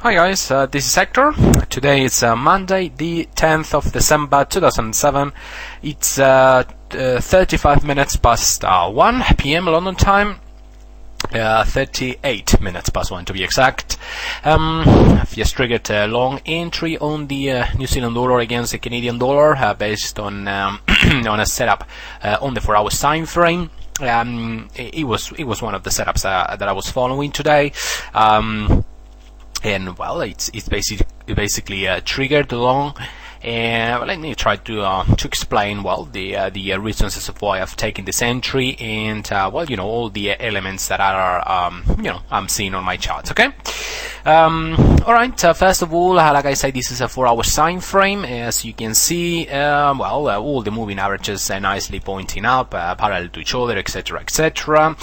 Hi guys, this is Ch3. Today is Monday, the 10th of December 2007. It's 35 minutes past 1 p.m. London time. 38 minutes past 1 to be exact. I've just triggered a long entry on the New Zealand dollar against the Canadian dollar based on on a setup on the 4 hours time frame. It was one of the setups that I was following today. And well, it's basically triggered along. And let me try to explain the reasons of why I've taken this entry and all the elements that are I'm seeing on my charts. Okay. All right. First of all, like I said, this is a 4 hour time frame. As you can see, all the moving averages are nicely pointing up, parallel to each other, etc., etc.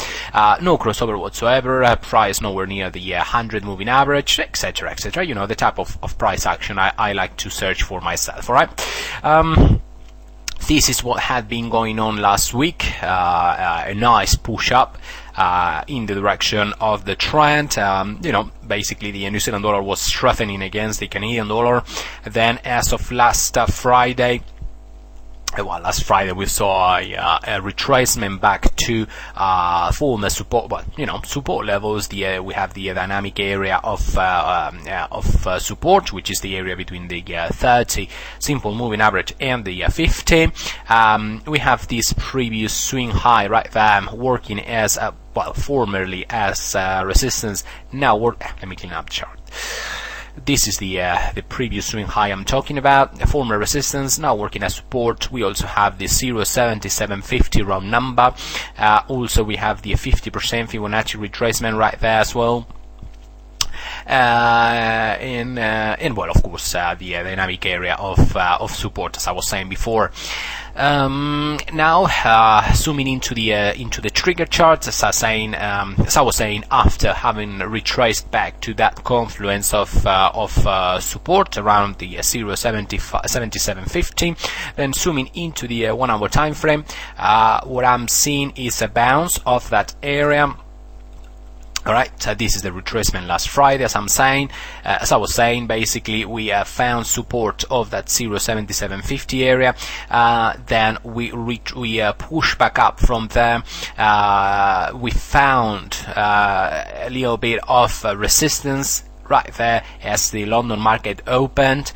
No crossover whatsoever. Price nowhere near the 100 moving average, etc., etc. You know, the type of price action I like to search for myself. All right. This is what had been going on last week. A nice push up in the direction of the trend. Basically the New Zealand dollar was strengthening against the Canadian dollar. Then, as of last Friday, we saw a retracement back to former support, support levels. We have the dynamic area of support, which is the area between the 30 simple moving average and the 50. We have this previous swing high right there, working as formerly as resistance. Now let me clean up the chart. This is the previous swing high I'm talking about, a former resistance, now working as support. We also have the 0.7750 round number. Also, we have the 50% Fibonacci retracement right there as well. And of course, the dynamic area of support, as I was saying before. Now, zooming into the trigger charts, as I was saying, after having retraced back to that confluence of support around the 0.7750, then zooming into the 1 hour time frame, what I'm seeing is a bounce of that area. Alright, so this is the retracement last Friday, as I was saying, basically we found support of that 0.7750 area. Then we push back up from there. We found a little bit of resistance right there as the London market opened.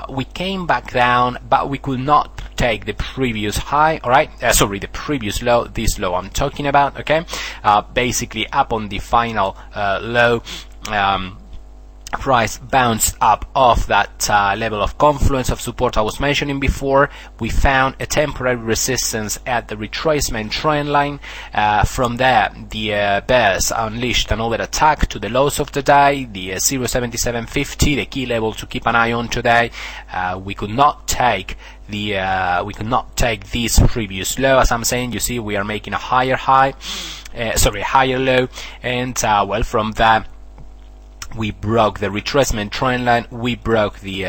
We came back down, but we could not take the previous high, the previous low, this low I'm talking about, okay? Basically up on the final low, price bounced up off that level of confluence of support I was mentioning before. We found a temporary resistance at the retracement trend line. From there, the bears unleashed another attack to the lows of the day, the 0.7750, the key level to keep an eye on today. We could not take this previous low. As I'm saying, you see, we are making a higher low, and from that, we broke the retracement trend line. We broke the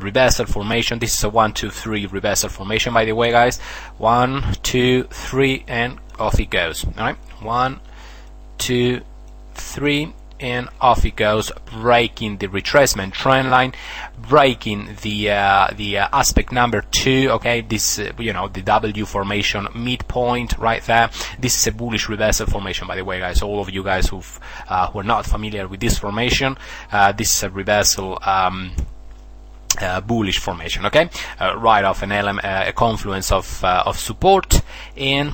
reversal formation. This is a 1, 2, 3 reversal formation, by the way, guys. 1, 2, 3, and off it goes. All right, 1, 2, 3. And off it goes, breaking the retracement trend line, breaking the aspect number 2. Okay, this the W formation midpoint right there. This is a bullish reversal formation, by the way, guys. All of you guys who are not familiar with this formation, this is a reversal. Bullish formation, okay, right off an element, a confluence of support, and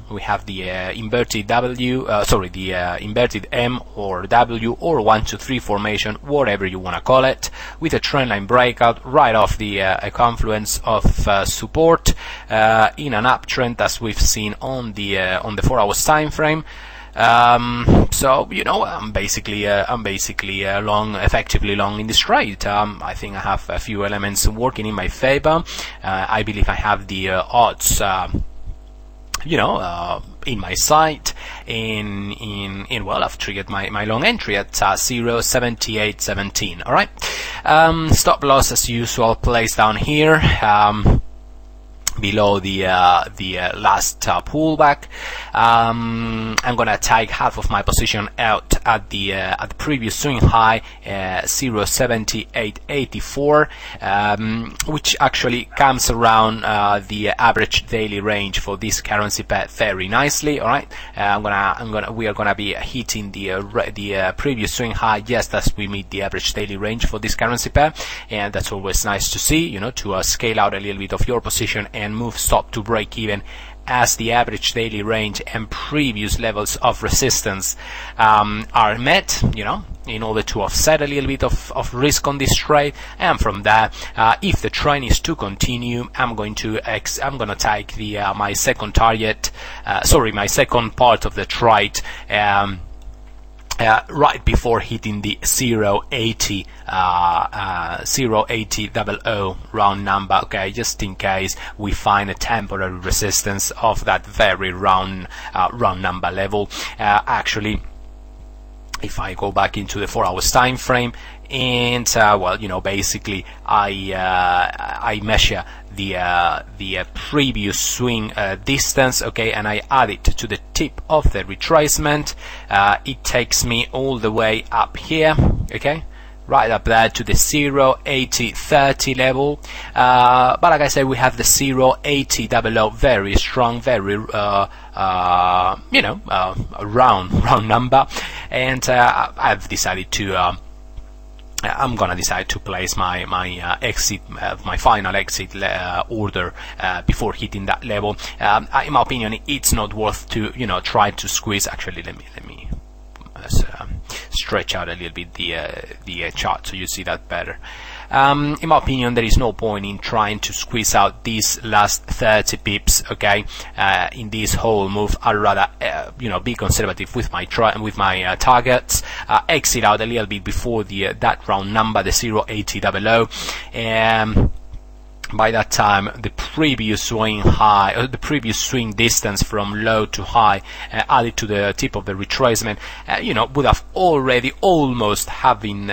we have the inverted inverted M or W or 1, 2, 3 formation, whatever you want to call it, with a trendline breakout right off the confluence of support in an uptrend, as we've seen on the 4 hours time frame. So I'm basically effectively long in this trade. I think I have a few elements working in my favor. I believe I have the odds in my side, I've triggered my long entry at 0.7817. All right, stop loss as usual placed down here. below the last pullback. I'm gonna take half of my position out at the previous swing high, 0.7884, which actually comes around the average daily range for this currency pair very nicely. All right, we are gonna be hitting the previous swing high just as we meet the average daily range for this currency pair, and that's always nice to see. You know, to scale out a little bit of your position and move stop to break even as the average daily range and previous levels of resistance are met, you know, in order to offset a little bit of risk on this trade. And from that, if the trend is to continue, I'm gonna take my second target, my second part of the trade, right before hitting the 0.80 round number, okay, just in case we find a temporary resistance of that very round number level. Actually, if I go back into the 4 hours time frame, and well, you know, basically I measure the previous swing distance, okay, and I add it to the tip of the retracement. It takes me all the way up here, okay, right up there to the 0.8030 level. But like I said, we have the 0.8000, very strong, very you know, round number, and I've decided to I'm gonna decide to place my final exit order before hitting that level. In my opinion, it's not worth to, you know, try to squeeze. Actually, let me stretch out a little bit the chart so you see that better. In my opinion, there is no point in trying to squeeze out these last 30 pips, okay, in this whole move. I'd rather, you know, be conservative with my targets, exit out a little bit before that round number, the 0.8000, and by that time the previous swing high, or the previous swing distance from low to high, added to the tip of the retracement, you know, would have already almost having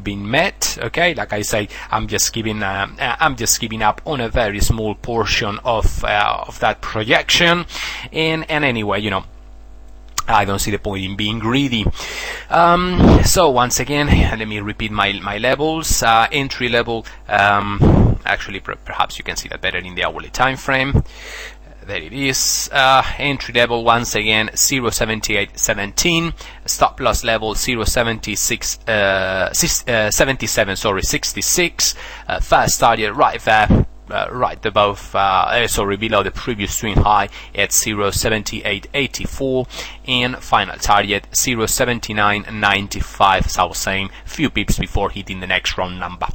been met. Okay, like I say, I'm just giving up on a very small portion of that projection, and anyway, you know, I don't see the point in being greedy. So once again, let me repeat my levels. Entry level, actually perhaps you can see that better in the hourly time frame. There it is. Entry level, once again, 0.7817. Stop loss level 0.7766. First target right there, right above, below the previous swing high at 0.7884, and final target 0.7995. As I was saying, few pips before hitting the next round number.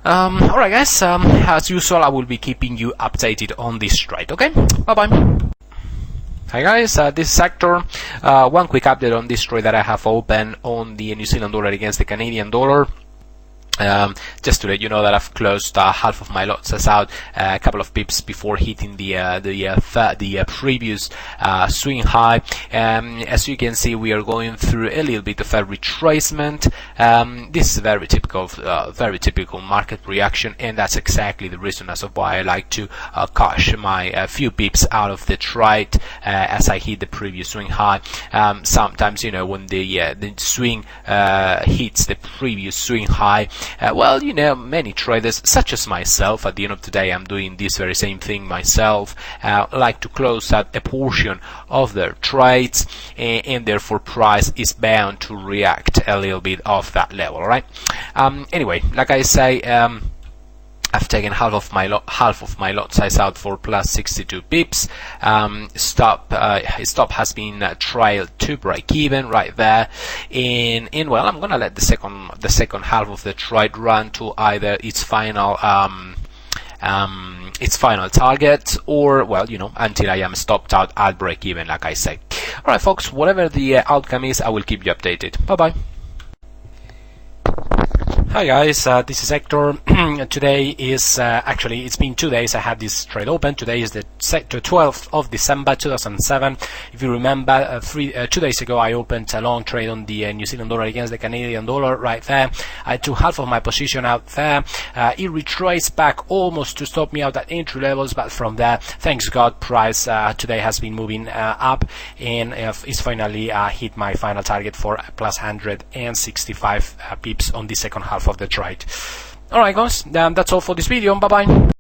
Alright guys, as usual, I will be keeping you updated on this trade, okay? Bye bye. Hi guys, this is Sector. One quick update on this trade that I have open on the New Zealand dollar against the Canadian dollar. Just to let you know that I've closed half of my lot size out a couple of pips before hitting the previous swing high. As you can see, we are going through a little bit of a retracement. This is very typical market reaction, and that's exactly the reason as of why I like to cash my few pips out of the trade as I hit the previous swing high. Sometimes, you know, when the swing hits the previous swing high, well, you know, many traders, such as myself, at the end of the day, I'm doing this very same thing myself, like to close out a portion of their trades, and therefore price is bound to react a little bit off that level, right? Anyway, like I say, I've taken half of my lot size out for plus 62 pips. Stop has been trailed to break even right there, and well, I'm gonna let the second half of the trade run to either its final target, or, well, you know, until I am stopped out at break even, like I say. All right, folks, whatever the outcome is, I will keep you updated. Bye bye. Hi guys, this is Hector. Today is actually, it's been 2 days I had this trade open. Today is the 12th of December 2007. If you remember, 2 days ago I opened a long trade on the New Zealand dollar against the Canadian dollar right there. I took half of my position out there. It retraced back almost to stop me out at entry levels, but from there, thanks God, price today has been moving up, and it's finally hit my final target for plus 165 pips on the second half of the trade. Alright guys, that's all for this video. Bye bye.